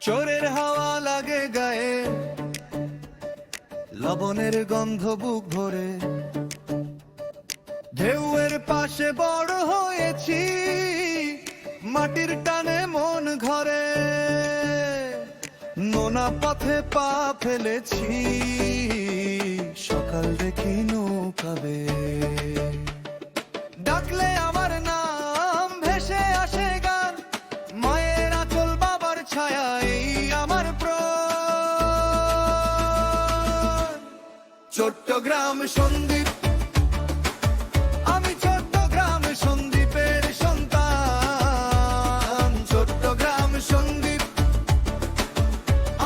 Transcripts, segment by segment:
চোরের হাওয়া লাগে গায়ে, লবণের গন্ধ বুক ভরে। ঢেউয়ের পাশে বড় হয়েছি, মাটির টানে মন ঘরে। নোনা পথে পা ফেলেছি, সকাল দেখি নৌকাবে। ডাকলে আমার নাম ভেসে আসে গান, মায়ের আঁচল বাবার ছায়া এই আমার প্রাণ। চট্টগ্রাম সন্দ্বীপ, আমি চট্টগ্রাম সন্দ্বীপের সন্তান। চট্টগ্রাম সন্দ্বীপ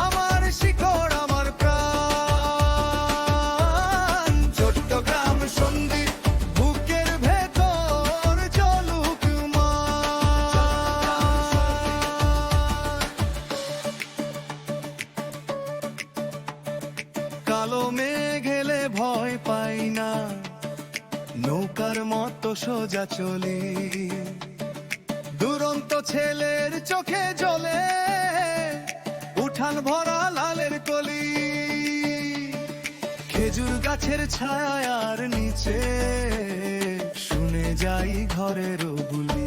আমার শিকড়, আমার প্রাণ। চট্টগ্রাম সন্দ্বীপ বুকের ভেতর চলুক কালো মেঘ এলে ভয় পাই না, নৌকার মতো সোজা চলি। দুরন্ত ছেলের চোখে জ্বলে উঠান ভরা লালের কলি। খেজুর গাছের ছায়ার নিচে শুনে যাই ঘরের বুলি।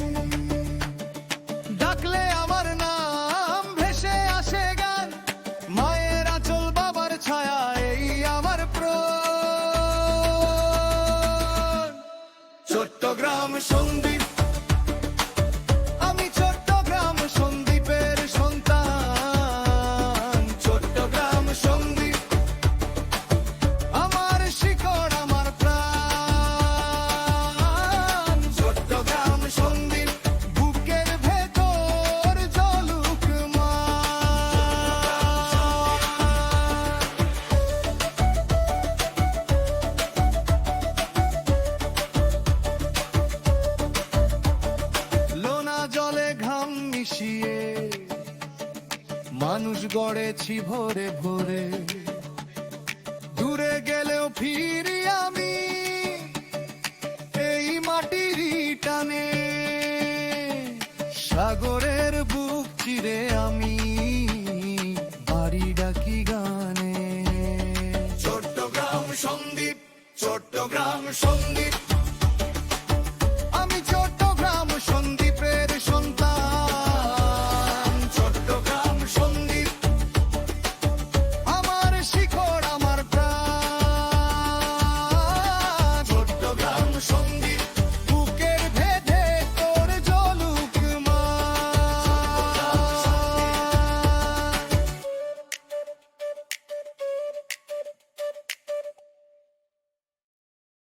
ডাকলে আমার নাম ভেসে আসে গান, মায়ের আঁচল বাবার ছায়া এই আমার প্রাণ। চট্টগ্রাম সন্দ্বীপ, আমি চট্টগ্রাম সন্দ্বীপের সন্তান। চট্টগ্রাম সন্দ্বীপ আমার শিকড়, আমার প্রাণ। চট্টগ্রাম সন্দ্বীপ বুকের ভেতর ঝলুক মা। লোনা জলে ঘাম মিশিয়ে মানুষ গড়েছি ভোরে ভোরে। দূরে গেলেও ফিরি আমি এই মাটিরই টানে। সাগরের বুক চিরে আমি বাড়ি ডাকি গানে। চট্টগ্রাম সন্দ্বীপ, চট্টগ্রাম সন্দ্বীপ।